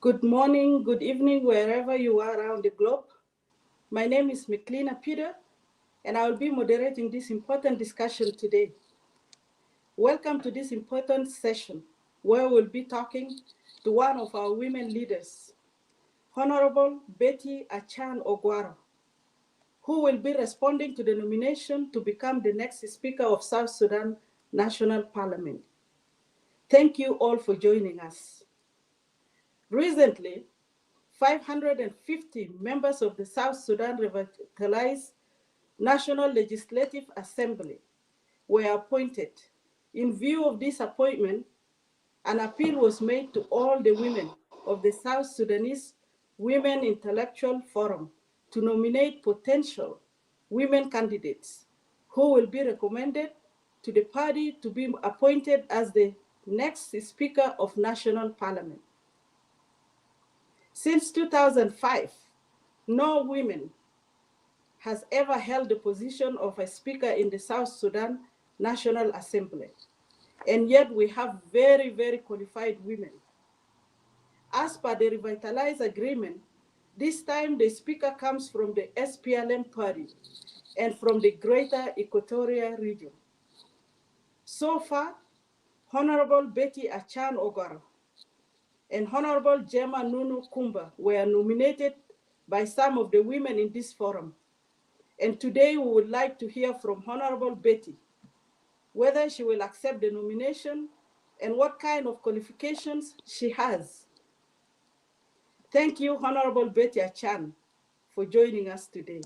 Good morning, good evening, wherever you are around the globe. My name is Miklina Peter, and I will be moderating this important discussion today. Welcome to this important session, where we'll be talking to one of our women leaders, Honorable Betty Achan Ogwaro, who will be responding to the nomination to become the next Speaker of South Sudan National Parliament. Thank you all for joining us. Recently, 550 members of the South Sudan Revitalized National Legislative Assembly were appointed. In view of this appointment, an appeal was made to all the women of the South Sudanese Women Intellectual Forum to nominate potential women candidates who will be recommended to the party to be appointed as the next Speaker of National Parliament. Since 2005, no woman has ever held the position of a speaker in the South Sudan National Assembly. And yet we have very, very qualified women. As per the revitalized agreement, this time the speaker comes from the SPLM party and from the Greater Equatoria region. So far, Honorable Betty Achan Ogwaro and Honorable Gemma Nunu Kumba were nominated by some of the women in this forum. And today we would like to hear from Honorable Betty, whether she will accept the nomination and what kind of qualifications she has. Thank you, Honorable Betty Achan, for joining us today.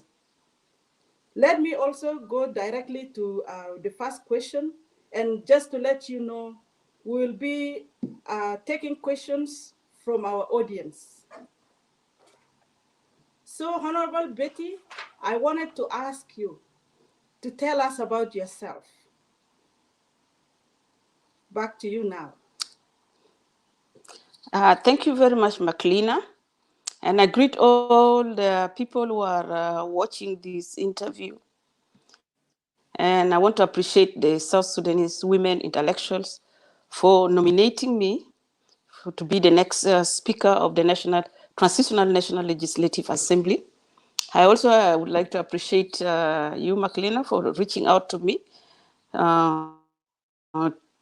Let me also go directly to the first question. And just to let you know, we will be taking questions from our audience. So, Honorable Betty, I wanted to ask you to tell us about yourself. Back to you now. Thank you very much, Maklina. And I greet all the people who are watching this interview. And I want to appreciate the South Sudanese women intellectuals for nominating me to be the next Speaker of the Transitional National Legislative Assembly. I also would like to appreciate you, Maklina, for reaching out to me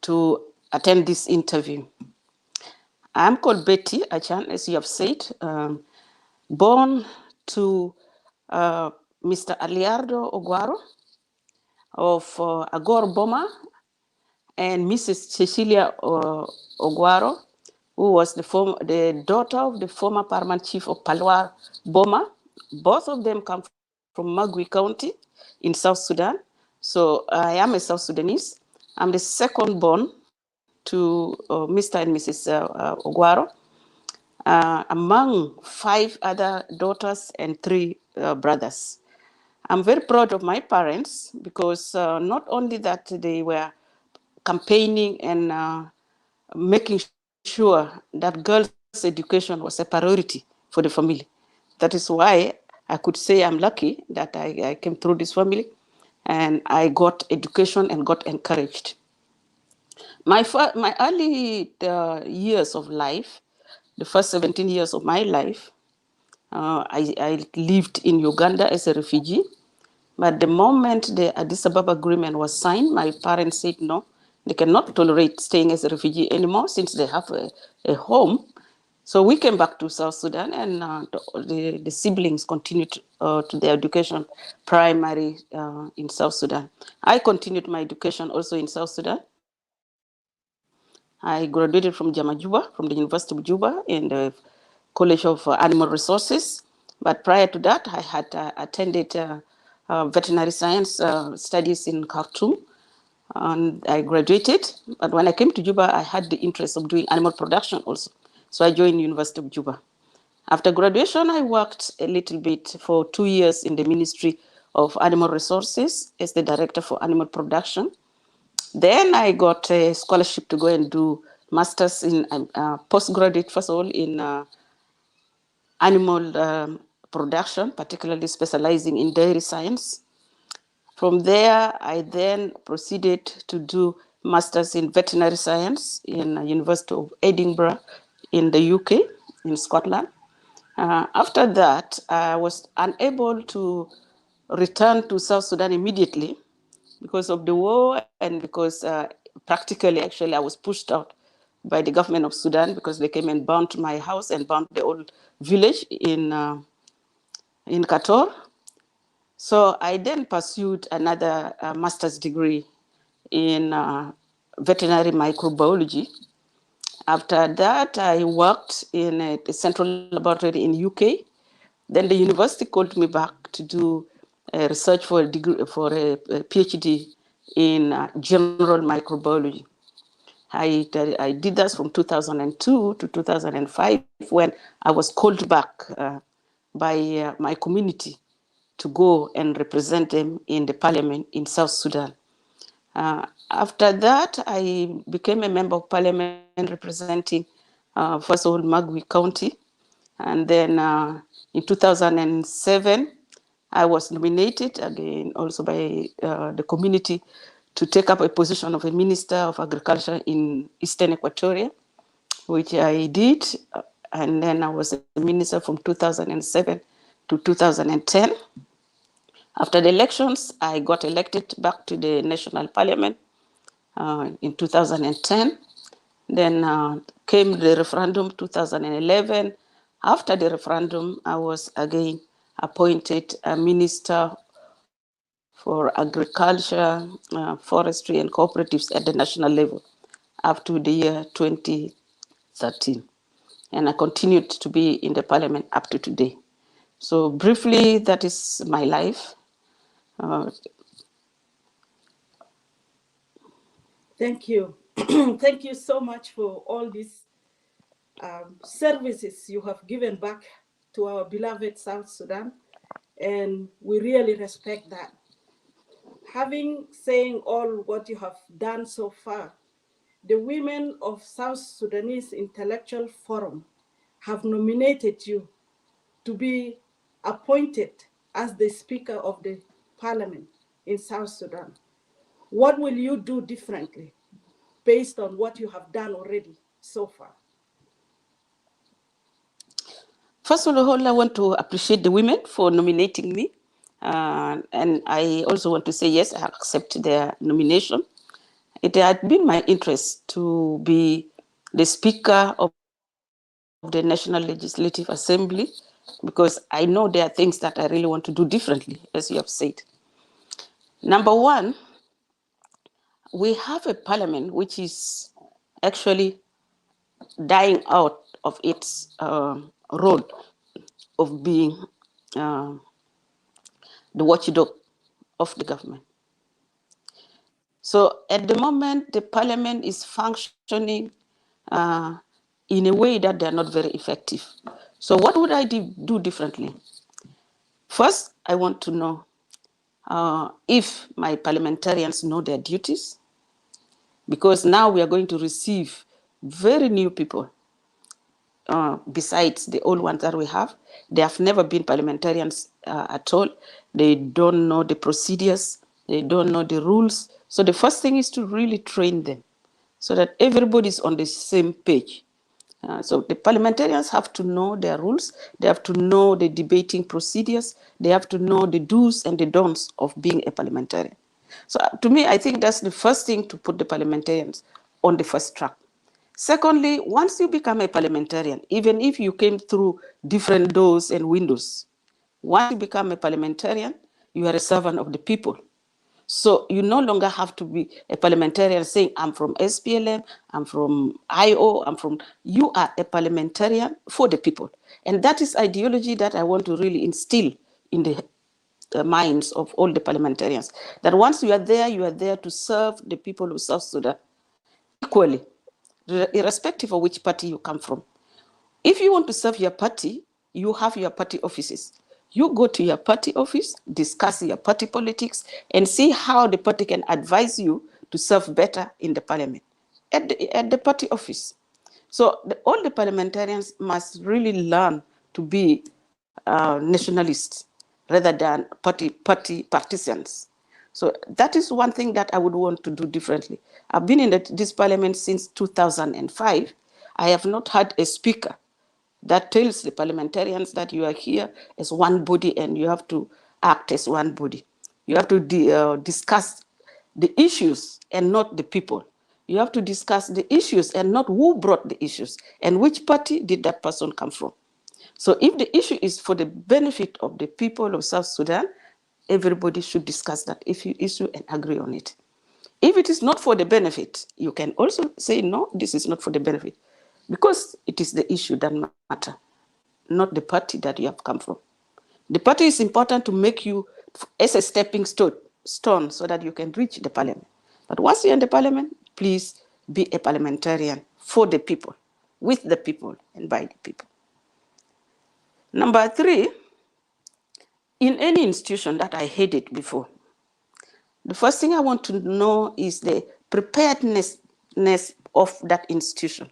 to attend this interview. I'm called Betty Achan, as you have said, born to Mr. Aliardo Ogwaro of Agor Boma and Mrs. Cecilia Ogwaro, who was the daughter of the former paramount chief of Palwar Boma. Both of them come from Magui County in South Sudan. So I am a South Sudanese. I'm the second born to Mr. and Mrs. Ogwaro, among 5 other daughters and 3 brothers. I'm very proud of my parents because not only that they were campaigning and making sure that girls' education was a priority for the family. That is why I could say I'm lucky that I came through this family and I got education and got encouraged. My early years of life, the first 17 years of my life, I lived in Uganda as a refugee. But the moment the Addis Ababa Agreement was signed, my parents said no, they cannot tolerate staying as a refugee anymore since they have a home. So we came back to South Sudan, and the siblings continued to their education, primary in South Sudan. I continued my education also in South Sudan. I graduated from Juba, from the University of Juba in the College of Animal Resources. But prior to that, I had attended veterinary science studies in Khartoum, and I graduated. But when I came to Juba, I had the interest of doing animal production also. So I joined the University of Juba. After graduation, I worked a little bit for 2 years in the Ministry of Animal Resources as the Director for Animal Production. Then I got a scholarship to go and do masters in postgraduate, first of all, in animal production, particularly specializing in dairy science. From there, I then proceeded to do masters in veterinary science in University of Edinburgh in the UK. in Scotland. After that, I was unable to return to South Sudan immediately because of the war and because practically, actually, I was pushed out by the government of Sudan because they came and bombed my house and bombed the old village in Kator. So I then pursued another master's degree in veterinary microbiology. After that, I worked in a central laboratory in UK. Then the university called me back to do research for a degree, for a PhD in general microbiology. I did that from 2002 to 2005 when I was called back by my community to go and represent them in the parliament in South Sudan. After that, I became a member of parliament representing, first of all, Magui County. And then in 2007, I was nominated again also by the community to take up a position of a Minister of Agriculture in Eastern Equatoria, which I did. And then I was a minister from 2007 to 2010. After the elections, I got elected back to the National Parliament in 2010. Then came the referendum 2011. After the referendum, I was again appointed a minister for agriculture, forestry, and cooperatives at the national level up to the year 2013. And I continued to be in the parliament up to today. So briefly, that is my life. Uh, Thank you. Thank you so much for all these services you have given back to our beloved South Sudan. And we really respect that. Having saying all what you have done so far, the women of South Sudanese Intellectual Forum have nominated you to be appointed as the Speaker of the Parliament in South Sudan. What will you do differently based on what you have done already so far? First of all, I want to appreciate the women for nominating me. And I also want to say, yes, I accept their nomination. It had been my interest to be the Speaker of the National Legislative Assembly because I know there are things that I really want to do differently, as you have said. Number one, we have a parliament which is actually dying out of its role of being uh, the watchdog of the government. So at the moment, the parliament is functioning uh, in a way that they are not very effective. So what would I do differently? First, I want to know if my parliamentarians know their duties, because now we are going to receive very new people besides the old ones that we have. They have never been parliamentarians at all. They don't know the procedures, they don't know the rules. So the first thing is to really train them so that everybody is on the same page. So the parliamentarians have to know their rules, they have to know the debating procedures, they have to know the do's and the don'ts of being a parliamentarian. So to me, I think that's the first thing to put the parliamentarians on the first track. Secondly, once you become a parliamentarian, even if you came through different doors and windows, once you become a parliamentarian, you are a servant of the people. So you no longer have to be a parliamentarian saying, I'm from SPLM, I'm from IO, I'm from. You are a parliamentarian for the people. And that is ideology that I want to really instill in the minds of all the parliamentarians. That once you are there to serve the people of South Sudan equally, irrespective of which party you come from. If you want to serve your party, you have your party offices. You go to your party office, discuss your party politics, and see how the party can advise you to serve better in the parliament at the party office. So all the parliamentarians must really learn to be nationalists rather than party partisans. So that is one thing that I would want to do differently. I've been in this parliament since 2005. I have not had a speaker that tells the parliamentarians that you are here as one body and you have to act as one body. You have to discuss the issues and not the people. You have to discuss the issues and not who brought the issues and which party did that person come from. So if the issue is for the benefit of the people of South Sudan, everybody should discuss that issue and agree on it. If it is not for the benefit, you can also say, no, this is not for the benefit, because it is the issue that matter, not the party that you have come from. The party is important to make you as a stepping stone so that you can reach the parliament. But once you're in the parliament, please be a parliamentarian for the people, with the people, and by the people. Number 3, in any institution that I headed before, the first thing I want to know is the preparedness of that institution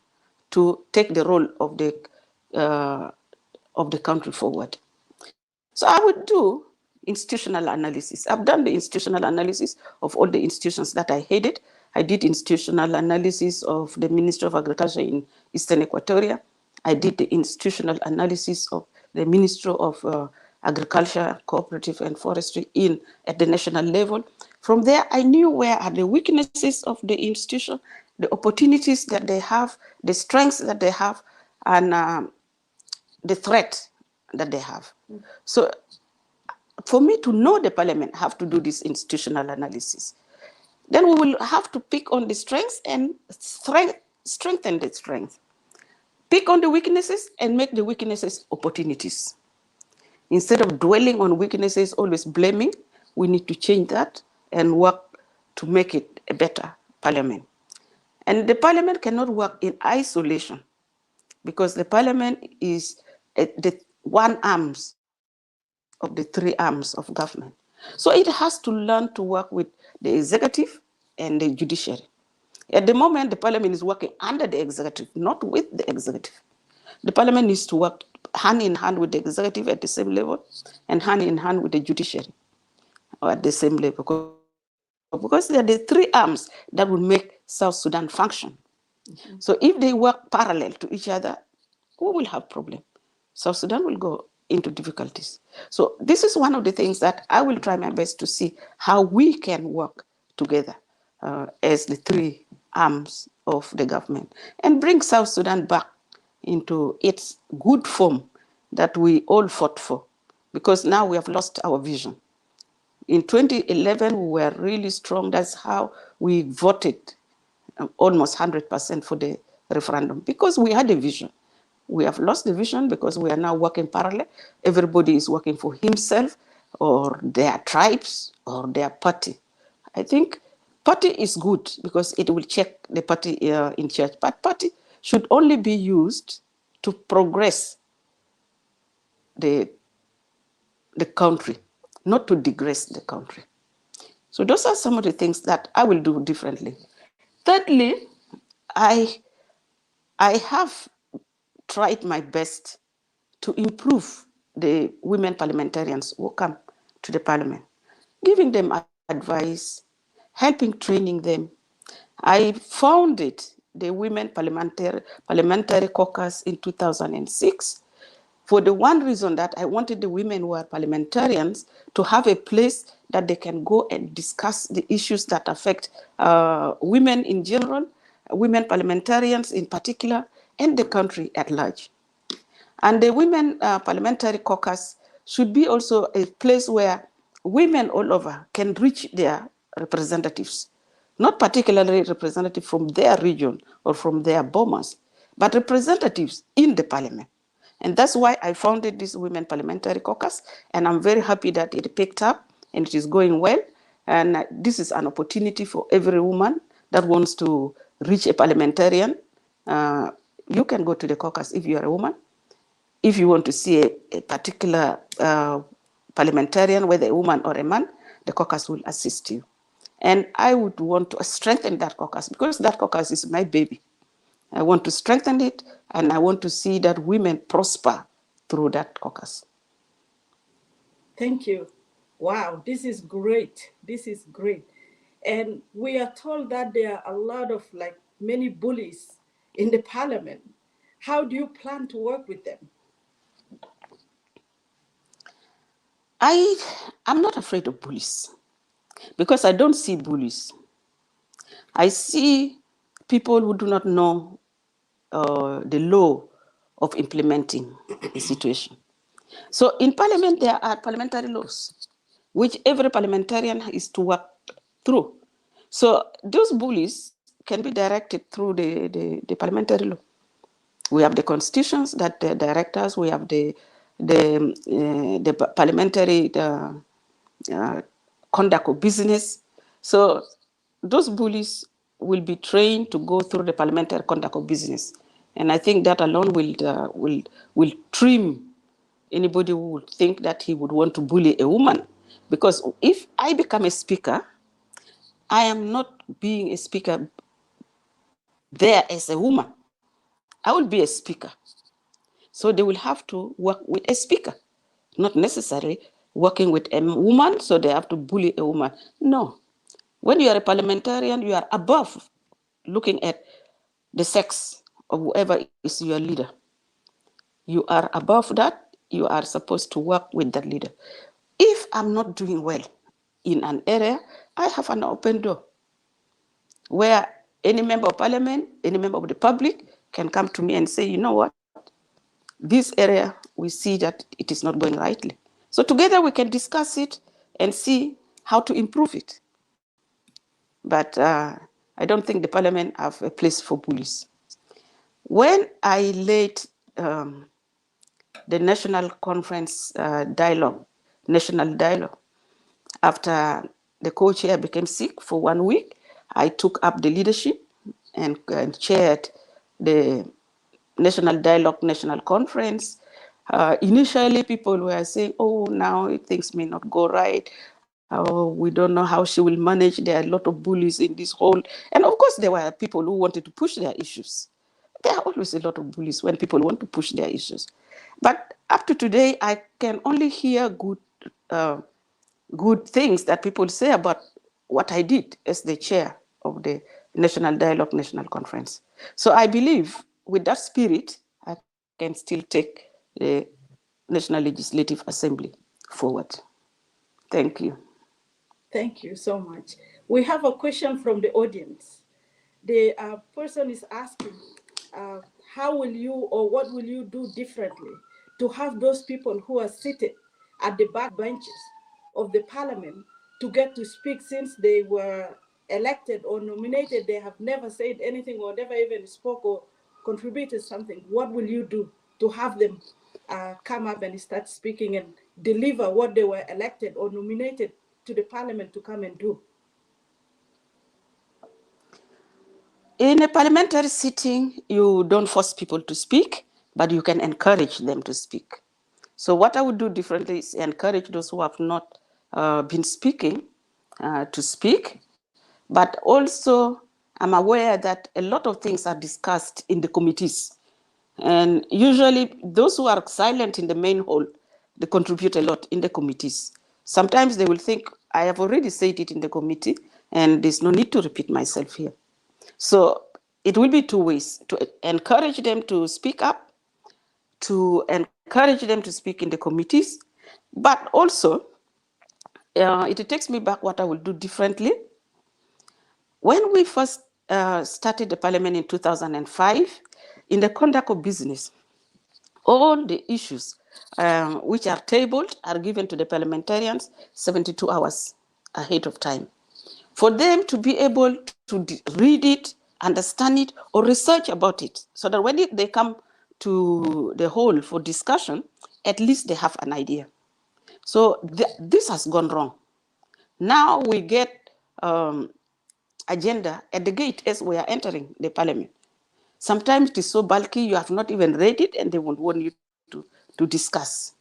to take the role of the country forward. So I would do institutional analysis. I've done the institutional analysis of all the institutions that I headed. I did institutional analysis of the Ministry of Agriculture in Eastern Equatoria. I did the institutional analysis of the Ministry of Agriculture, Cooperative and Forestry at the national level. From there, I knew where are the weaknesses of the institution, the opportunities that they have, the strengths that they have, and the threat that they have. So for me to know the parliament, I have to do this institutional analysis. Then we will have to pick on the strengths and strengthen the strengths. Pick on the weaknesses and make the weaknesses opportunities. Instead of dwelling on weaknesses, always blaming, we need to change that and work to make it a better parliament. And the parliament cannot work in isolation, because the parliament is the one arm of the 3 arms of government. So it has to learn to work with the executive and the judiciary. At the moment, the parliament is working under the executive, not with the executive. The parliament needs to work hand in hand with the executive at the same level and hand in hand with the judiciary at the same level, because they are the 3 arms that will make South Sudan function. So if they work parallel to each other, we will have problem. South Sudan will go into difficulties. So this is one of the things that I will try my best to see how we can work together as the 3 arms of the government and bring South Sudan back into its good form that we all fought for, because now we have lost our vision. In 2011, we were really strong. That's how we voted almost 100% for the referendum, because we had a vision. We have lost the vision because we are now working parallel. Everybody is working for himself or their tribes or their party. I think party is good because it will check the party in charge, but party should only be used to progress the country, not to digress the country. So those are some of the things that I will do differently. Thirdly, I have tried my best to improve the women parliamentarians who come to the parliament, giving them advice, helping training them. I founded the Women Parliamentary Caucus in 2006 for the one reason that I wanted the women who are parliamentarians to have a place that they can go and discuss the issues that affect women in general, women parliamentarians in particular, and the country at large. And the Women Parliamentary Caucus should be also a place where women all over can reach their representatives, not particularly representatives from their region or from their bomas, but representatives in the parliament. And that's why I founded this Women Parliamentary Caucus, and I'm very happy that it picked up and it is going well. And this is an opportunity for every woman that wants to reach a parliamentarian. You can go to the caucus if you are a woman. If you want to see a particular parliamentarian, whether a woman or a man, the caucus will assist you. And I would want to strengthen that caucus because that caucus is my baby. I want to strengthen it, and I want to see that women prosper through that caucus. Thank you. Wow, this is great. This is great. And we are told that there are a lot of like many bullies in the parliament. How do you plan to work with them? I'm not afraid of bullies because I don't see bullies. I see people who do not know the law of implementing a situation. So in parliament, there are parliamentary laws, which every parliamentarian is to work through. So those bullies can be directed through the parliamentary law. We have the constitutions that direct us. We have the parliamentary uh, conduct of business. So those bullies will be trained to go through the parliamentary conduct of business, and I think that alone will trim anybody who would think that he would want to bully a woman. Because if I become a speaker, I am not being a speaker there as a woman. I will be a speaker. So they will have to work with a speaker, not necessarily working with a woman, so they have to bully a woman. No. When you are a parliamentarian, you are above looking at the sex of whoever is your leader. You are above that. You are supposed to work with that leader. If I'm not doing well in an area, I have an open door where any member of parliament, any member of the public can come to me and say, you know what, this area, we see that it is not going rightly. So together we can discuss it and see how to improve it. But I don't think the parliament have a place for bullies. When I led the national conference national dialogue, after the co-chair became sick for 1 week, I took up the leadership and chaired the national dialogue, national conference. Initially, people were saying, oh, now things may not go right. Oh, we don't know how she will manage. There are a lot of bullies in this whole. And of course, there were people who wanted to push their issues. There are always a lot of bullies when people want to push their issues. But up to today, I can only hear good things that people say about what I did as the chair of the National Dialogue National Conference. So I believe with that spirit, I can still take the National Legislative Assembly forward. Thank you. Thank you so much. We have a question from the audience. The person is asking, uh, how will you or what will you do differently to have those people who are seated at the back benches of the parliament to get to speak, since they were elected or nominated? They have never said anything or never even spoke or contributed something. What will you do to have them come up and start speaking and deliver what they were elected or nominated to the parliament to come and do? In a parliamentary sitting, you don't force people to speak, but you can encourage them to speak. So what I would do differently is encourage those who have not been speaking to speak, but also I'm aware that a lot of things are discussed in the committees. And usually those who are silent in the main hall, they contribute a lot in the committees. Sometimes they will think, I have already said it in the committee, and there's no need to repeat myself here. So it will be two ways: to encourage them to speak up, to encourage them to speak in the committees, but also it takes me back what I will do differently. When we first started the parliament in 2005, in the conduct of business, all the issues which are tabled are given to the parliamentarians 72 hours ahead of time, for them to be able to read it, understand it, or research about it, so that when they come to the hall for discussion, at least they have an idea. So this has gone wrong. Now we get agenda at the gate as we are entering the parliament. Sometimes it is so bulky, you have not even read it, and they won't want you to discuss.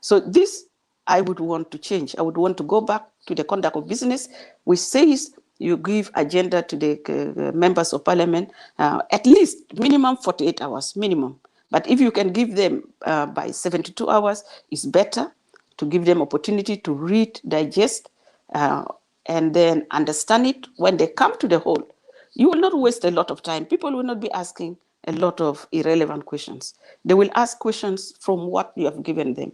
So this I would want to change. I would want to go back to the conduct of business, which says you give agenda to the members of parliament at least minimum 48 hours, minimum. But if you can give them by 72 hours, it's better to give them opportunity to read, digest, and then understand it when they come to the hall. You will not waste a lot of time. People will not be asking, a lot of irrelevant questions. They will ask questions from what you have given them.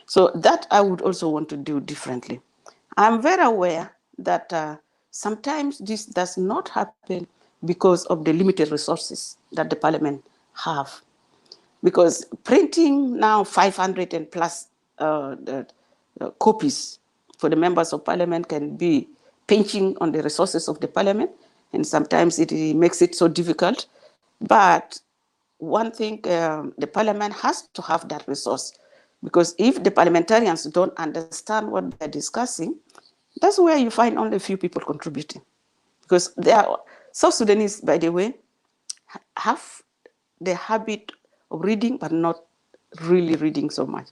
So that I would also want to do differently. I'm very aware that sometimes this does not happen because of the limited resources that the parliament have. Because printing now 500 and plus copies for the members of parliament can be pinching on the resources of the parliament, and sometimes it makes it so difficult. But one thing, the parliament has to have that resource, because if the parliamentarians don't understand what they're discussing, that's where you find only a few people contributing. Because they are, South Sudanese, by the way, have the habit of reading, but not really reading so much.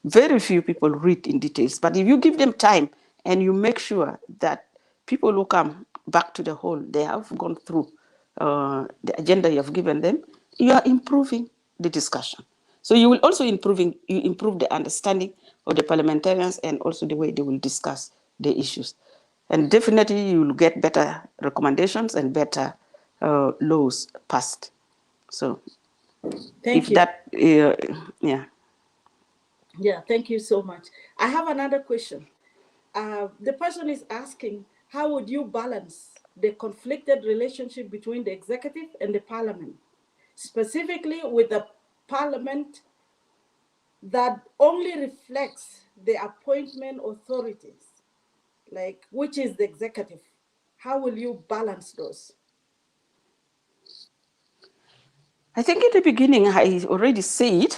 Very few people read in details, but if you give them time and you make sure that people who come back to the hall, they have gone through the agenda you have given them, you are improving the discussion. So you will also improve the understanding of the parliamentarians and also the way they will discuss the issues. And definitely you will get better recommendations and better laws passed. So Thank if you. that, yeah. Yeah, thank you so much. I have another question. The person is asking, how would you balance the conflicted relationship between the executive and the parliament, specifically with the parliament that only reflects the appointment authorities, like which is the executive? How will you balance those? I think in the beginning, I already said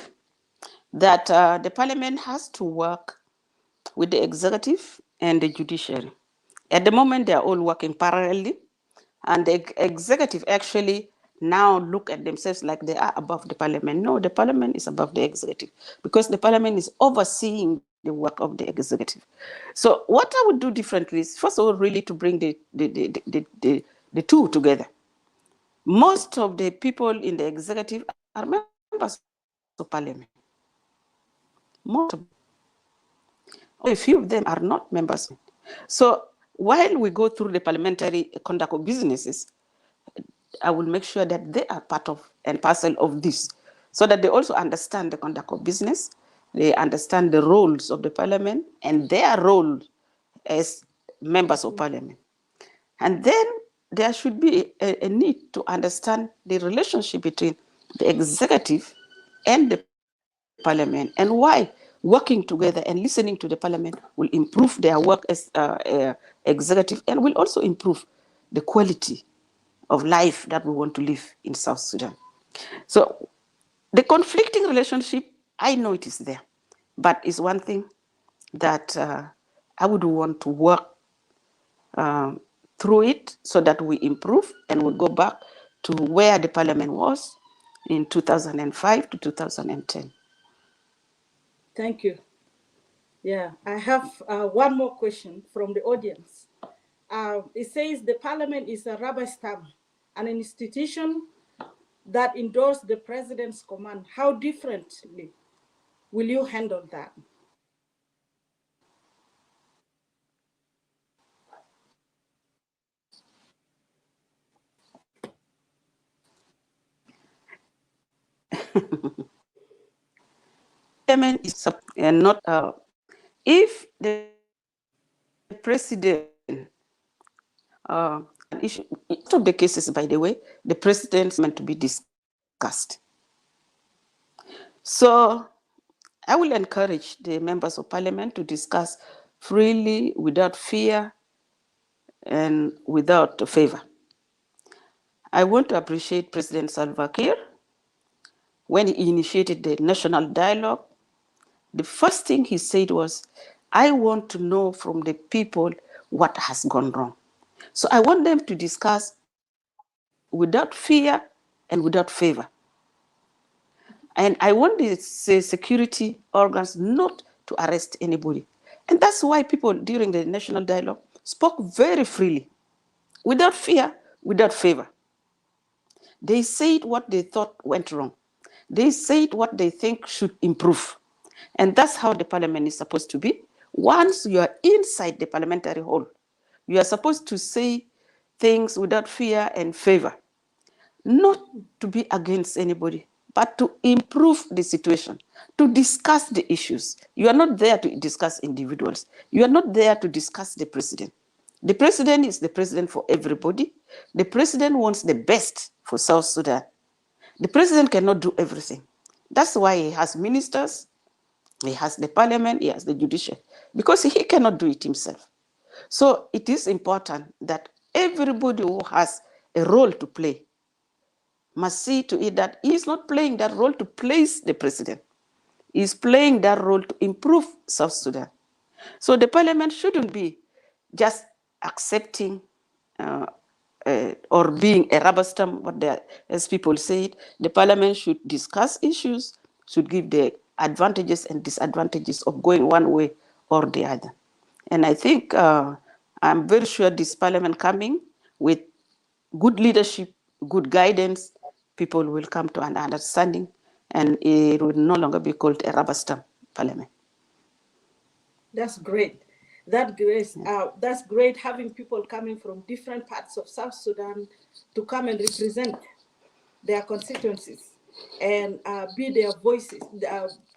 that the parliament has to work with the executive and the judiciary. At the moment, they are all working parallelly, and the executive actually now look at themselves like they are above the parliament. No, the parliament is above the executive, because the parliament is overseeing the work of the executive. So what I would do differently is, first of all, really to bring the two together. Most of the people in the executive are members of parliament. Most of them. Only a few of them are not members. So while we go through the parliamentary conduct of businesses, I will make sure that they are part of and parcel of this, so that they also understand the conduct of business, they understand the roles of the parliament and their role as members of parliament. And then there should be a need to understand the relationship between the executive and the parliament, and why working together and listening to the parliament will improve their work as executive, and will also improve the quality of life that we want to live in South Sudan. So the conflicting relationship, I know it is there, but it's one thing that I would want to work um, through it, so that we improve and we go back to where the parliament was in 2005 to 2010. Thank you. Yeah, I have one more question from the audience. It says the parliament is a rubber stamp, an institution that endorses the president's command. How differently will you handle that? And not if the president an issue, in most of the cases, by the way, the president's meant to be discussed. So I will encourage the members of parliament to discuss freely, without fear and without favor. I want to appreciate President Salva Kiir when he initiated the national dialogue. The first thing he said was, I want to know from the people what has gone wrong. So I want them to discuss without fear and without favor. And I want the security organs not to arrest anybody. And that's why people during the national dialogue spoke very freely, without fear, without favor. They said what they thought went wrong. They said what they think should improve. And that's how the parliament is supposed to be. Once you are inside the parliamentary hall, you are supposed to say things without fear and favor. not to be against anybody, but to improve the situation, to discuss the issues. You are not there to discuss individuals. You are not there to discuss the president. The president is the president for everybody. The president wants the best for South Sudan. The president cannot do everything. That's why he has ministers, he has the parliament, he has the judiciary, because he cannot do it himself. So it is important that everybody who has a role to play must see to it that he is not playing that role to place the president. He is playing that role to improve South Sudan. So the parliament shouldn't be just accepting or being a rubber stamp, as people say it. The parliament should discuss issues, should give the advantages and disadvantages of going one way or the other. And I think I'm very sure this parliament coming with good leadership, good guidance, people will come to an understanding and it will no longer be called a rubber stamp parliament. That's great. That's great having people coming from different parts of South Sudan to come and represent their constituencies and be their voices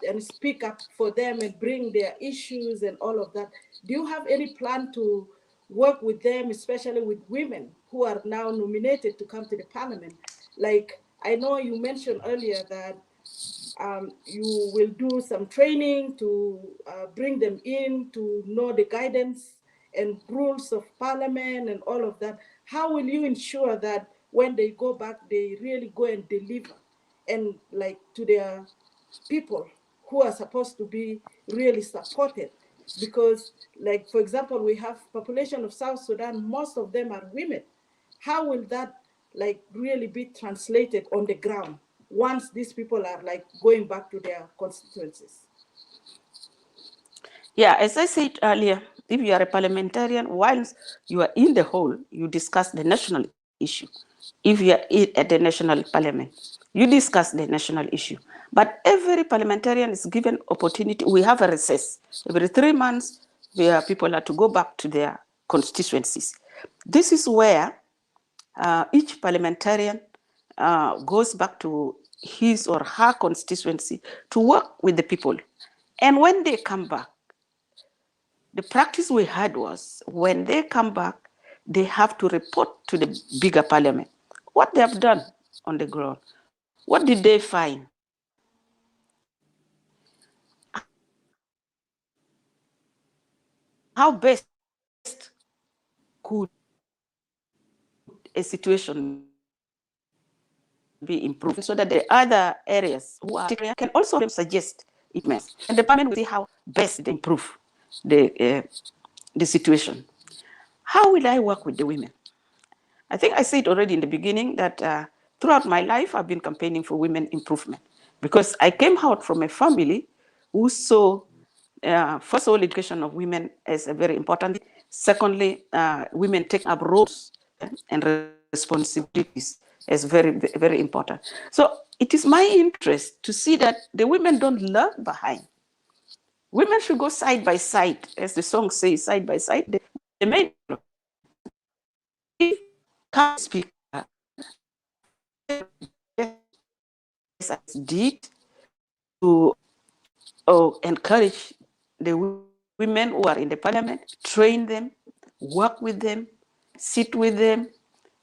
and speak up for them and bring their issues and all of that. Do you have any plan to work with them, especially with women who are now nominated to come to the parliament? Like, I know you mentioned earlier that you will do some training to bring them in to know the guidance and rules of parliament and all of that. How will you ensure that when they go back, they really go and deliver and like to their people who are supposed to be really supported? Because, like, for example, we have population of South Sudan, most of them are women. How will that like really be translated on the ground once these people are like going back to their constituencies? Yeah, as I said earlier, if you are a parliamentarian, whilst you are in the hall, you discuss the national issue. If you are at the national parliament, you discuss the national issue. But every parliamentarian is given opportunity. We have a recess every 3 months where people are to go back to their constituencies. This is where each parliamentarian goes back to his or her constituency to work with the people. And when they come back, the practice we had was when they come back, they have to report to the bigger parliament what they have done on the ground. What did they find? How best could a situation be improved so that the other areas who are can also suggest improvements. And the parliament will see how best they can improve the situation. How will I work with the women? I think I said already in the beginning that throughout my life, I've been campaigning for women improvement because I came out from a family who saw, first of all, education of women as a very important thing. Secondly, women taking up roles and responsibilities as very, very important. So it is my interest to see that the women don't lag behind. Women should go side by side, as the song says, side by side, the main. If come speaker, as did to encourage the women who are in the parliament, train them, work with them, sit with them,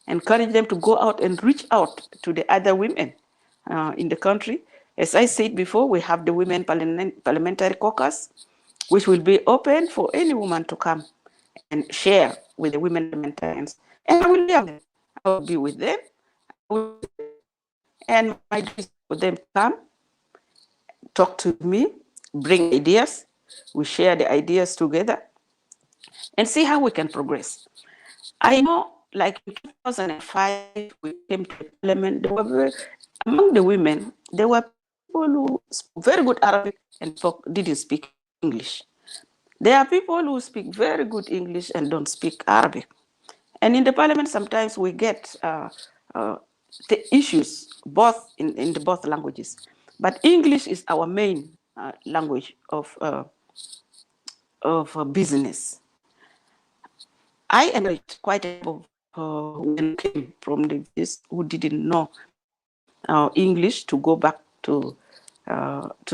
encourage them to go out and reach out to the other women in the country. As I said before, we have the Women Parliamentary Caucus, which will be open for any woman to come and share with the women parliamentarians. And I will hear them. I will be with them. I will listen. And my job is for them to come, talk to me, bring ideas. We share the ideas together and see how we can progress. I know, like in 2005, we came to the parliament. There were among the women, there were people who spoke very good Arabic and didn't speak English. There are people who speak very good English and don't speak Arabic. And in the parliament, sometimes we get the issues both in the both languages. But English is our main language of business. I encourage quite a number of women came from the villages who didn't know English to go back to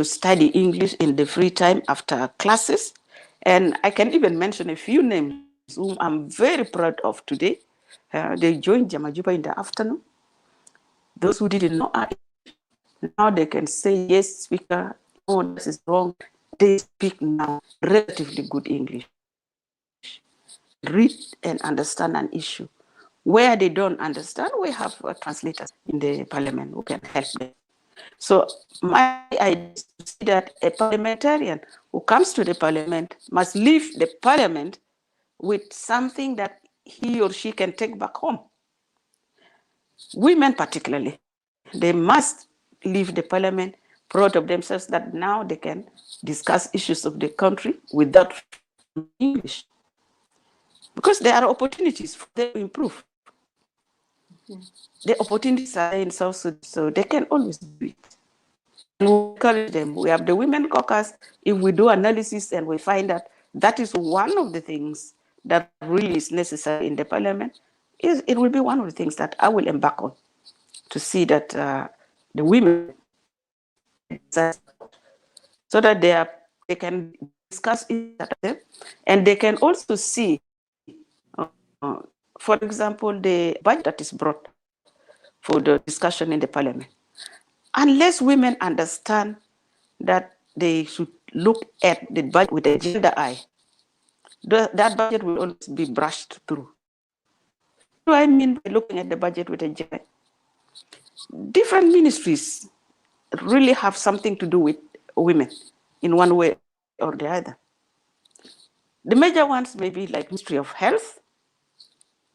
study English in the free time after classes. And I can even mention a few names whom I'm very proud of today. They joined Jamajuba in the afternoon. Those who didn't know English, now they can say, yes, speaker, no, this is wrong. They speak now relatively good English. They can read and understand an issue. Where they don't understand, we have translators in the parliament who can help them. So my idea is to see that a parliamentarian who comes to the parliament must leave the parliament with something that he or she can take back home. Women particularly, they must leave the parliament proud of themselves that now they can discuss issues of the country without English. Because there are opportunities for them to improve. The opportunities are in South Sudan, so they can always do it. And we encourage them. We have the Women Caucus. If we do analysis and we find that is one of the things that really is necessary in the parliament, it will be one of the things that I will embark on to see that the women so that they can discuss it at them, and they can also see, for example, the budget that is brought for the discussion in the parliament. Unless women understand that they should look at the budget with a gender eye, that budget will always be brushed through. What do I mean by looking at the budget with a gender eye? Different ministries really have something to do with women in one way or the other. The major ones may be like Ministry of Health,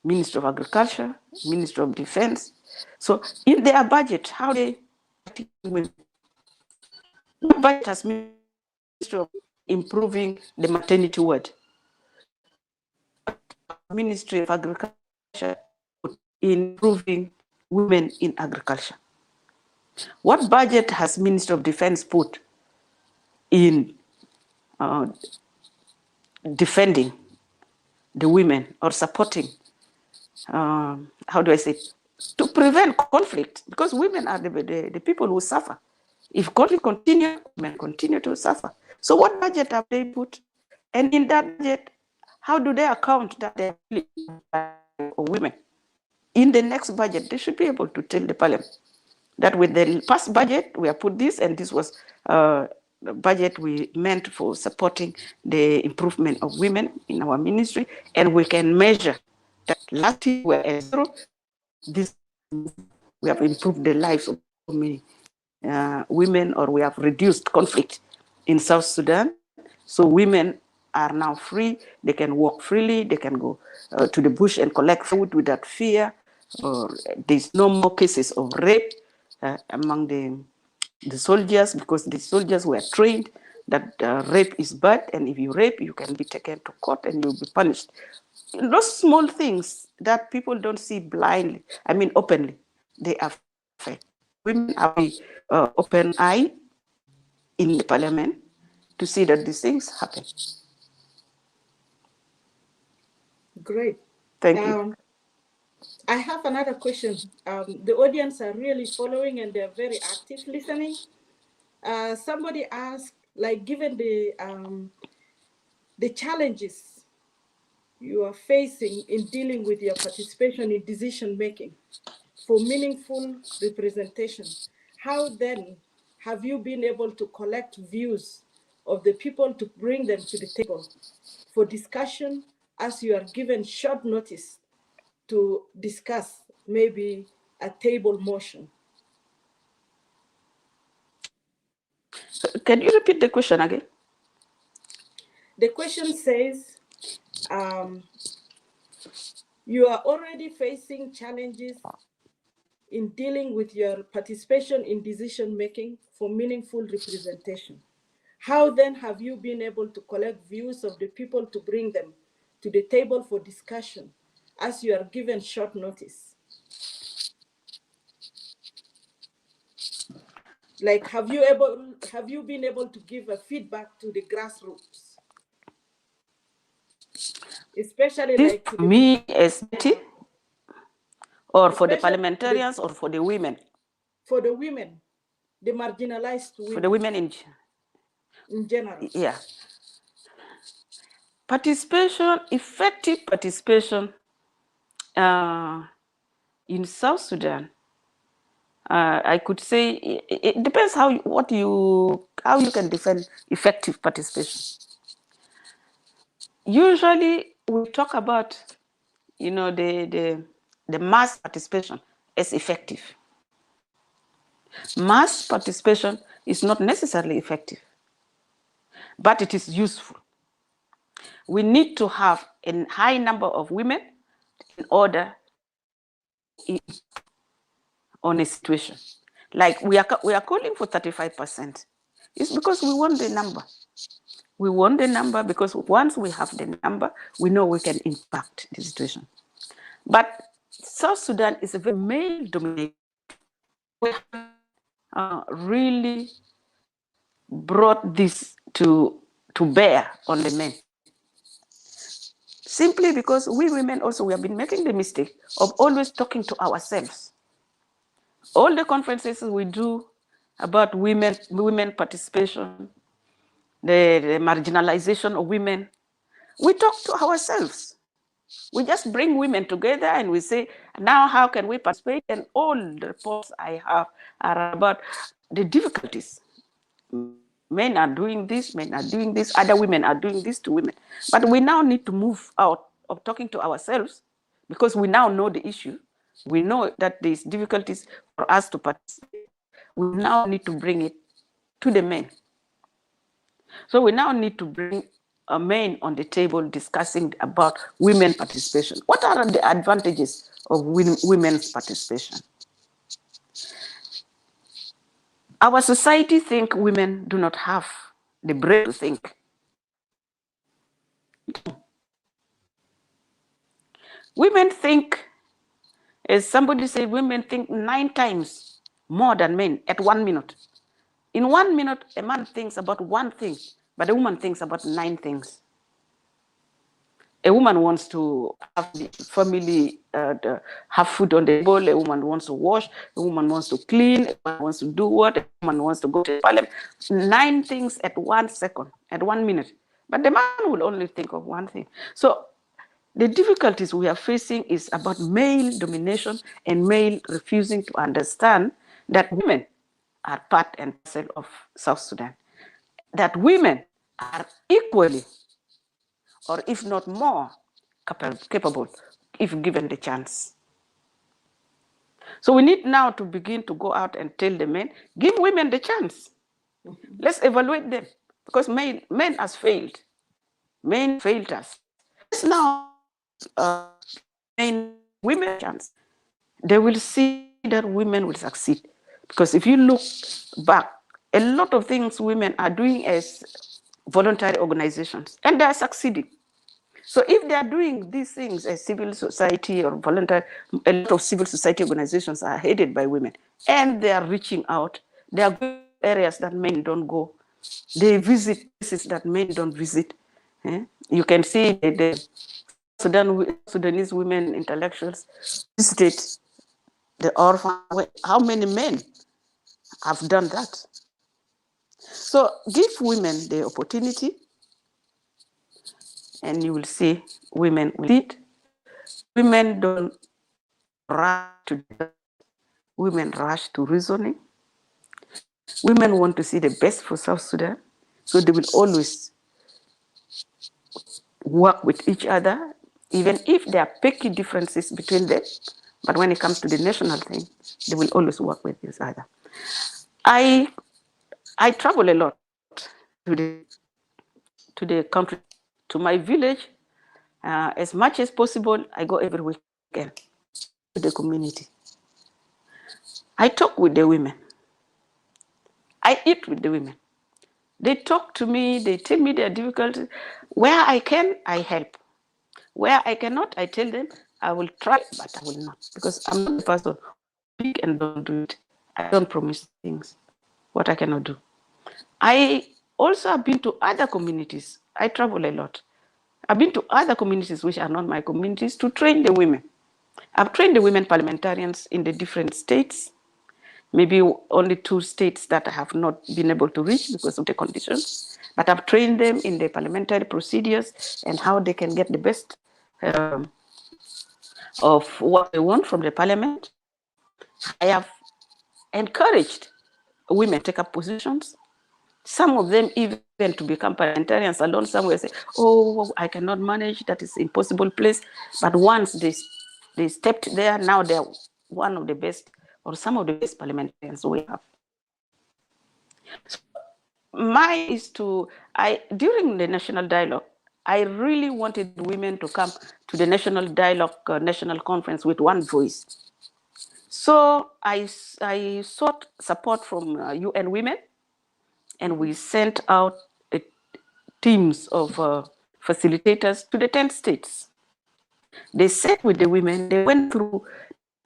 Ministry of Agriculture, Ministry of Defense. So in their budget, how they women? No budget has Ministry of improving the maternity ward. Ministry of Agriculture in improving women in agriculture. What budget has Ministry of Defense put in defending the women or supporting, how do I say, to prevent conflict? Because women are the people who suffer. If conflict continues, women continue to suffer. So what budget have they put? And in that budget, how do they account that they are women? In the next budget, they should be able to tell the parliament that with the past budget, we have put this, and this was the budget we meant for supporting the improvement of women in our ministry, and we can measure that last year we were at zero, this we have improved the lives of so many women, or we have reduced conflict in South Sudan. So women are now free, they can walk freely, they can go to the bush and collect food without fear, or there's no more cases of rape among the soldiers, because the soldiers were trained that rape is bad, and if you rape, you can be taken to court and you'll be punished. Those small things that people don't see blindly, I mean openly, they affect. Women have to be open eye in the parliament to see that these things happen. Great. Thank you. I have another question. The audience are really following and they're very active listening. Somebody asked, like, given the challenges you are facing in dealing with your participation in decision making for meaningful representation, how then have you been able to collect views of the people to bring them to the table for discussion, as you are given short notice to discuss maybe a table motion? Can you repeat the question again? The question says, you are already facing challenges in dealing with your participation in decision making for meaningful representation. How then have you been able to collect views of the people to bring them to the table for discussion, as you are given short notice? Like, have you been able to give a feedback to the grassroots, especially This like to the me as Betty. Or for the especially parliamentarians or for the women? for the women, the marginalized For the women in general. yeah. Participation, effective participation in South Sudan, I could say it depends how you can define effective participation. Usually we talk about the mass participation as effective. Mass participation is not necessarily effective, but it is useful. We need to have a high number of women in order on a situation. Like we are calling for 35%. It's because we want the number. We want the number because once we have the number, we know we can impact the situation. But South Sudan is a very male-dominated. We have really brought this to bear on the men. Simply because we women also, we have been making the mistake of always talking to ourselves. All the conferences we do about women participation, the marginalization of women, we talk to ourselves. We just bring women together and we say, now how can we participate? And all the reports I have are about the difficulties. Men are doing this, men are doing this, other women are doing this to women. But we now need to move out of talking to ourselves because we now know the issue. We know that there's difficulties for us to participate. We now need to bring it to the men. So we now need to bring a men on the table discussing about women participation. What are the advantages of women's participation? Our society think women do not have the brain to think. Women think, as somebody said, women think 9 times more than men at 1 minute. In 1 minute, a man thinks about one thing, but a woman thinks about 9 things. A woman wants to have the family, have food on the table. A woman wants to wash. A woman wants to clean. A woman wants to do what? A woman wants to go to parliament. 9 things at 1 second, at 1 minute. But the man will only think of one thing. So the difficulties we are facing is about male domination and male refusing to understand that women are part and parcel of South Sudan. That women are equally, or if not more, capable if given the chance. So we need now to begin to go out and tell the men, give women the chance. Let's evaluate them because men has failed. Men failed us. Let's now men, women chance. They will see that women will succeed. Because if you look back, a lot of things women are doing as voluntary organizations, and they are succeeding. So if they are doing these things as civil society or voluntary, a lot of civil society organizations are headed by women, and they are reaching out. They are going to areas that men don't go. They visit places that men don't visit. You can see the Sudanese women intellectuals visited the orphan. How many men have done that? So give women the opportunity, and you will see women will lead. Women don't rush to debate. Women rush to reasoning. Women want to see the best for South Sudan, so they will always work with each other, even if there are petty differences between them. But when it comes to the national thing, they will always work with each other. I travel a lot to the country, to my village. As much as possible, I go every weekend to the community. I talk with the women. I eat with the women. They talk to me, they tell me their difficulties. Where I can, I help. Where I cannot, I tell them, I will try, but I will not. Because I'm not the person who speak and don't do it. I don't promise things, what I cannot do. I also have been to other communities. I travel a lot. I've been to other communities which are not my communities to train the women. I've trained the women parliamentarians in the different states, maybe only 2 states that I have not been able to reach because of the conditions. But I've trained them in the parliamentary procedures and how they can get the best of what they want from the parliament. I have encouraged women to take up positions. Some of them even to become parliamentarians alone. Some will say, oh, I cannot manage, that is impossible place. But once they stepped there, now they're one of the best or some of the best parliamentarians we have. So mine is during the national dialogue, I really wanted women to come to the national dialogue, national conference with one voice. So I sought support from UN Women, and we sent out teams of facilitators to the 10 states. They sat with the women, they went through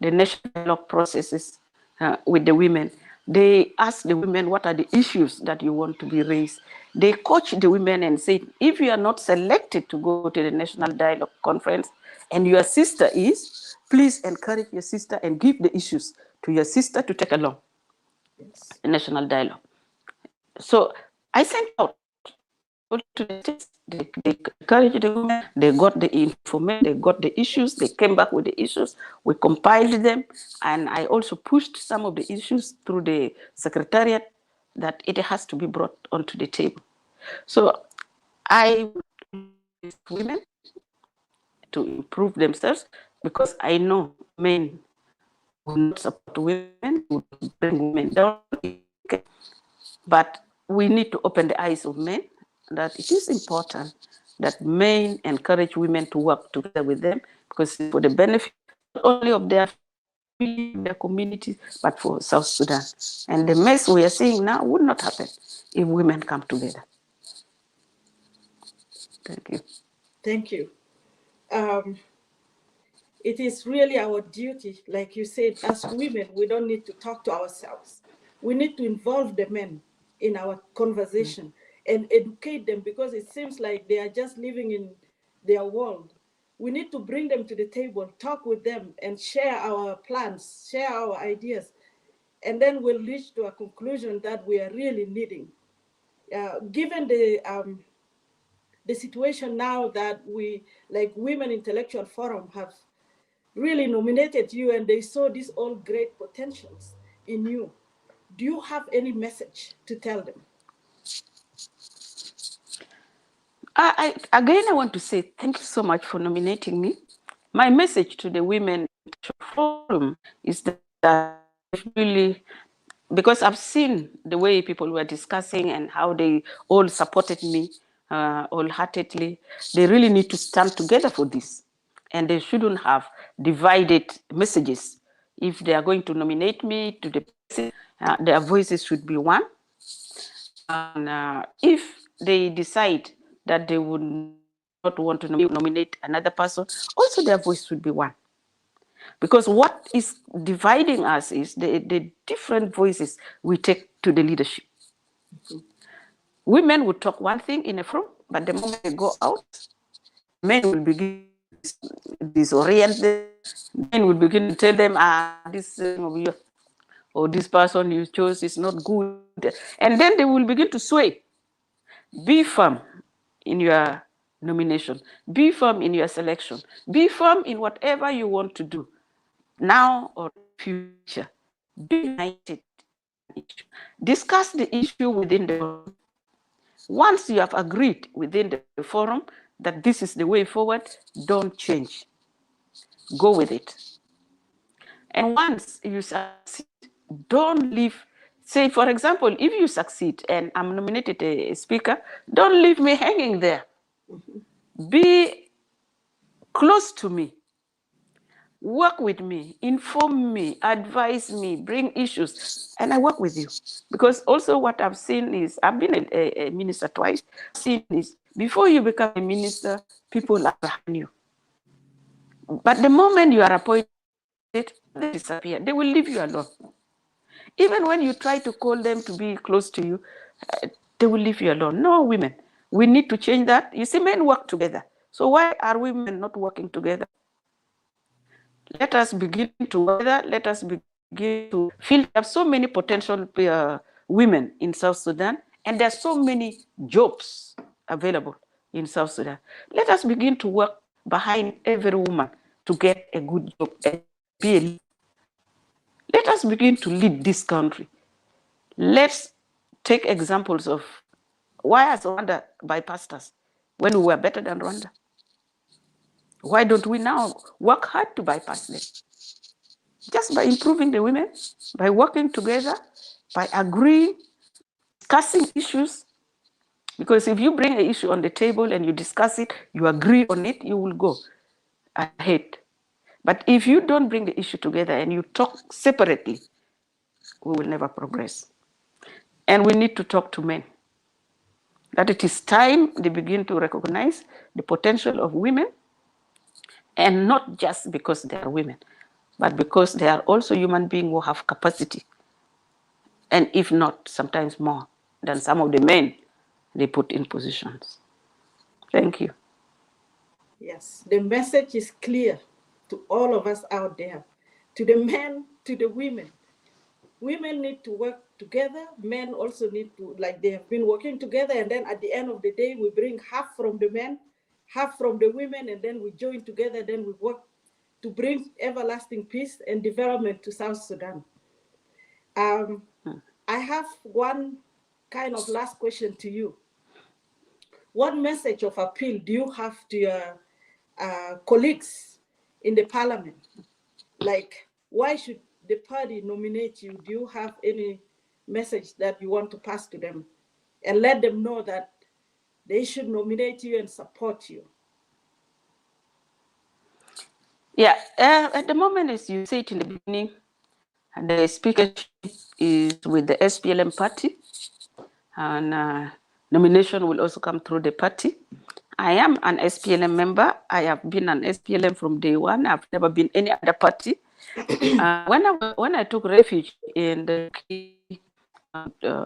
the national dialogue processes with the women. They asked the women, what are the issues that you want to be raised? They coached the women and said, if you are not selected to go to the national dialogue conference and your sister is, please encourage your sister and give the issues to your sister to take along. Yes. The national dialogue. So I sent out people to the states. They encouraged the women. They got the information. They got the issues. They came back with the issues. We compiled them, and I also pushed some of the issues through the secretariat that it has to be brought onto the table. So I would women to improve themselves because I know men will not support women, will bring women down. But we need to open the eyes of men that it is important that men encourage women to work together with them because it's for the benefit not only of their family, their communities, but for South Sudan. And the mess we are seeing now would not happen if women come together. Thank you. Thank you. It is really our duty, like you said, as women, we don't need to talk to ourselves. We need to involve the men in our conversation and educate them because it seems like they are just living in their world. We need to bring them to the table, talk with them, and share our plans, share our ideas, and then we'll reach to a conclusion that we are really needing. Given the situation now that we, like Women Intellectual Forum, have really nominated you and they saw these all great potentials in you, do you have any message to tell them? Again, I want to say thank you so much for nominating me. My message to the Women Forum is that really, because I've seen the way people were discussing and how they all supported me wholeheartedly, they really need to stand together for this. And they shouldn't have divided messages. If they are going to nominate me to the president, their voices should be one. And if they decide that they would not want to nominate another person, also their voice should be one. Because what is dividing us is the different voices we take to the leadership. Women would talk one thing in a forum, but the moment they go out, men will begin to disorient them. Men will begin to tell them, this of you or this person you chose is not good. And then they will begin to sway. Be firm in your nomination. Be firm in your selection. Be firm in whatever you want to do, now or future. Be united. Discuss the issue within the forum. Once you have agreed within the forum that this is the way forward, don't change. Go with it. And once you succeed, don't leave. Say, for example, if you succeed and I'm nominated a speaker, don't leave me hanging there. Be close to me. Work with me, inform me, advise me, bring issues, and I work with you. Because also what I've seen is, I've been a minister twice, I've seen is, before you become a minister, people are behind you. But the moment you are appointed, they disappear. They will leave you alone. Even when you try to call them to be close to you, they will leave you alone. No, women, we need to change that. You see, men work together. So why are women not working together? Let us begin together. Let us begin to filter up so many potential women in South Sudan, and there are so many jobs available in South Sudan. Let us begin to work behind every woman to get a good job and be a leader. Let us begin to lead this country. Let's take examples of why has Rwanda bypassed us when we were better than Rwanda? Why don't we now work hard to bypass them? Just by improving the women, by working together, by agreeing, discussing issues. Because if you bring an issue on the table and you discuss it, you agree on it, you will go ahead. But if you don't bring the issue together and you talk separately, we will never progress. And we need to talk to men. That it is time they begin to recognize the potential of women, and not just because they are women, but because they are also human beings who have capacity, and if not, sometimes more than some of the men they put in positions. Thank you. Yes, the message is clear to all of us out there, to the men, to the women. Women need to work together. Men also need to, like they have been working together. And then at the end of the day, we bring half from the men, half from the women, and then we join together. Then we work to bring everlasting peace and development to South Sudan. I have one kind of last question to you. What message of appeal do you have to your colleagues in the parliament? Like, why should the party nominate you? Do you have any message that you want to pass to them? And let them know that they should nominate you and support you. Yeah, at the moment, as you said in the beginning, the speakership is with the SPLM party, and nomination will also come through the party. I am an SPLM member. I have been an SPLM from day one. I've never been any other party. When I took refuge in the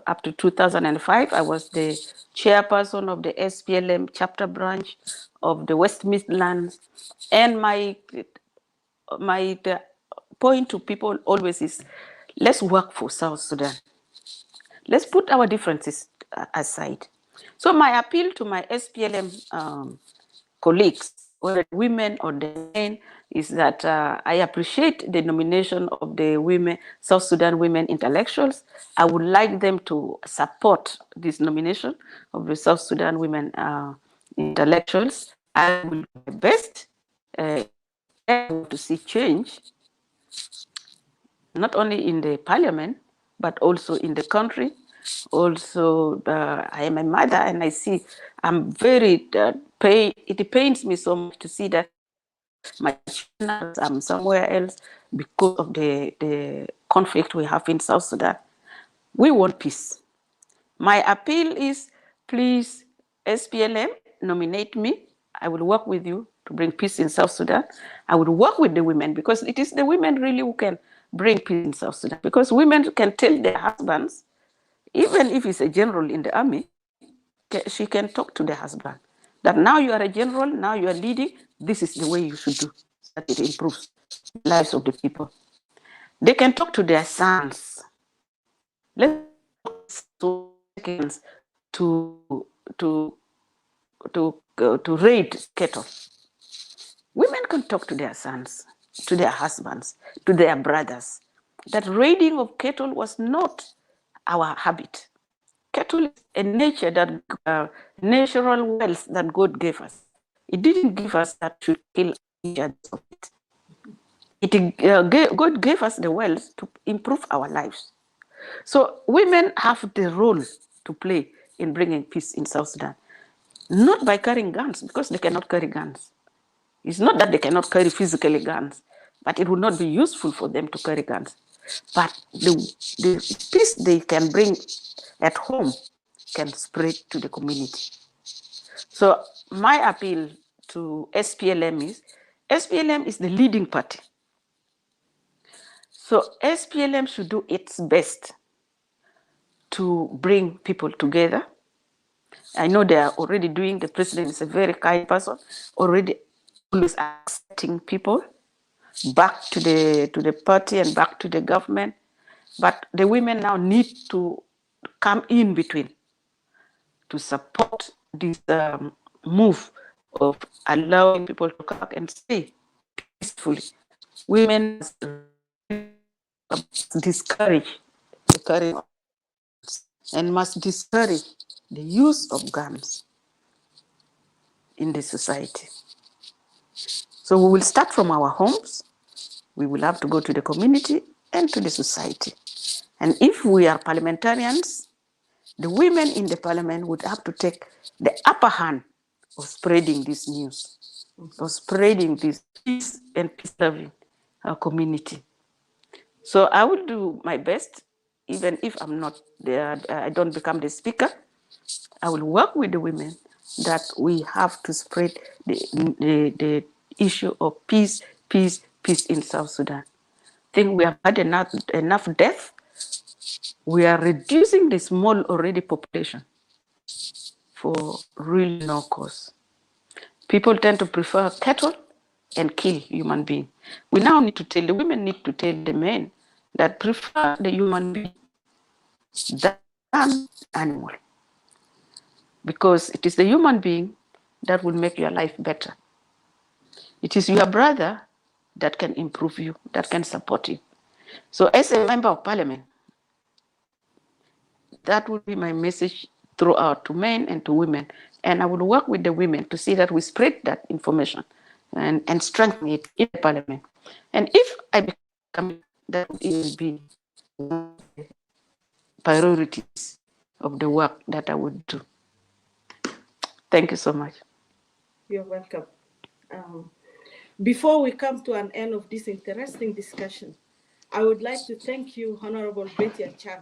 up to 2005, I was the chairperson of the SPLM chapter branch of the West Midlands, and my point to people always is, let's work for South Sudan. Let's put our differences aside. So my appeal to my SPLM colleagues, whether women or the men, is that I appreciate the nomination of the women, South Sudan women intellectuals. I would like them to support this nomination of the South Sudan women intellectuals. I will do my best to see change, not only in the parliament, but also in the country. Also, I am a mother, and I see I'm very it pains me so much to see that my children are somewhere else because of the conflict we have in South Sudan. We want peace. My appeal is, please, SPLM, nominate me. I will work with you to bring peace in South Sudan. I will work with the women, because it is the women really who can bring peace in South Sudan. Because women can tell their husbands, even if he's a general in the army, she can talk to the husband that now you are a general, now you are leading, this is the way you should do, so that it improves the lives of the people. They can talk to their sons. Let's to to to raid cattle. Women can talk to their sons, to their husbands, to their brothers. That raiding of cattle was not our habit. Cattle is a nature that natural wealth that God gave us. It didn't give us that should kill each other of it. God gave us the wealth to improve our lives. So women have the role to play in bringing peace in South Sudan, not by carrying guns, because they cannot carry guns. It's not that they cannot carry physically guns, but it would not be useful for them to carry guns. But the peace they can bring at home can spread to the community. So my appeal to SPLM is the leading party. So SPLM should do its best to bring people together. I know they are already doing, the president is a very kind person, already always accepting people. back to the party and back to the government. But the women now need to come in between to support this move of allowing people to come back and stay peacefully. Women must discourage the carrying of arms and must discourage the use of guns in the society. So we will start from our homes. We will have to go to the community and to the society. And if we are parliamentarians, the women in the parliament would have to take the upper hand of spreading this news, of spreading this peace and peace-loving community. So I will do my best, even if I'm not there, I don't become the speaker. I will work with the women that we have to spread the issue of peace, peace, peace in South Sudan. I think we have had enough death. We are reducing the small already population for really no cause. People tend to prefer cattle and kill human being. We now need to tell the women need to tell the men that prefer the human being than animal, because it is the human being that will make your life better. It is your brother that can improve you, that can support you. So as a member of parliament, that would be my message throughout to men and to women. And I will work with the women to see that we spread that information and strengthen it in the parliament. And if I become, that would even be one of the priorities of the work that I would do. Thank you so much. You're welcome. Before we come to an end of this interesting discussion, I would like to thank you, Honorable Betty Achan,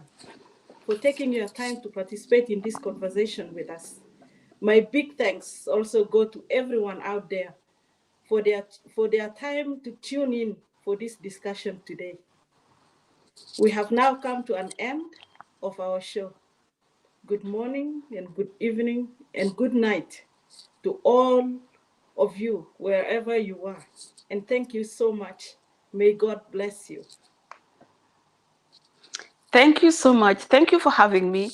for taking your time to participate in this conversation with us. My big thanks also go to everyone out there for their time to tune in for this discussion today. We have now come to an end of our show. Good morning and good evening and good night to all of you, wherever you are. And thank you so much. May God bless you. Thank you so much. Thank you for having me.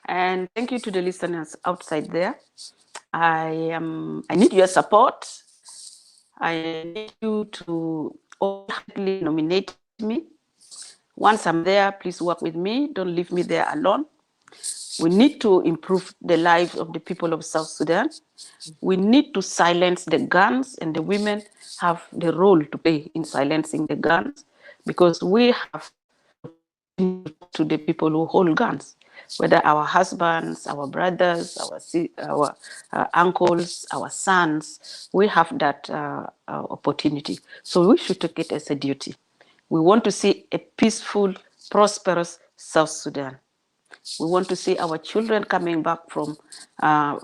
And thank you to the listeners outside there. I need your support. I need you to wholeheartedly nominate me. Once I'm there, please work with me. Don't leave me there alone. We need to improve the lives of the people of South Sudan. We need to silence the guns, and the women have the role to play in silencing the guns, because we have to the people who hold guns, whether our husbands, our brothers, our uncles, our sons. We have that opportunity. So we should take it as a duty. We want to see a peaceful, prosperous South Sudan. We want to see our children coming back from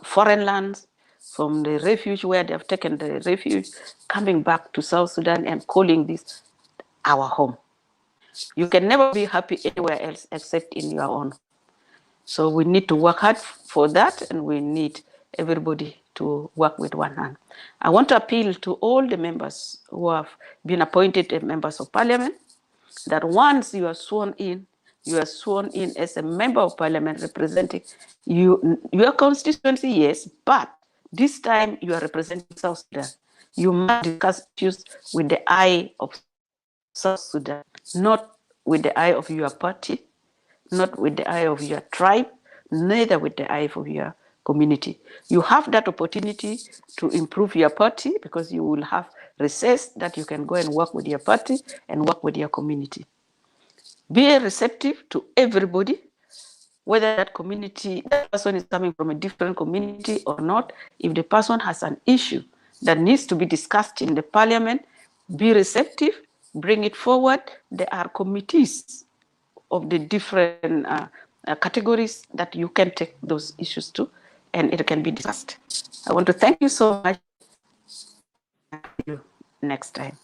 foreign lands, from the refuge where they have taken the refuge, coming back to South Sudan and calling this our home. You can never be happy anywhere else except in your own. So we need to work hard for that, and we need everybody to work with one hand. I want to appeal to all the members who have been appointed as members of parliament, that once you are sworn in as a member of parliament representing your constituency, yes, but this time you are representing South Sudan. You must discuss issues with the eye of South Sudan, not with the eye of your party, not with the eye of your tribe, neither with the eye of your community. You have that opportunity to improve your party, because you will have recess that you can go and work with your party and work with your community. Be receptive to everybody, whether that person is coming from a different community or not. If the person has an issue that needs to be discussed in the parliament, be receptive, bring it forward. There are committees of the different categories that you can take those issues to, and it can be discussed. I want to thank you so much. See you next time.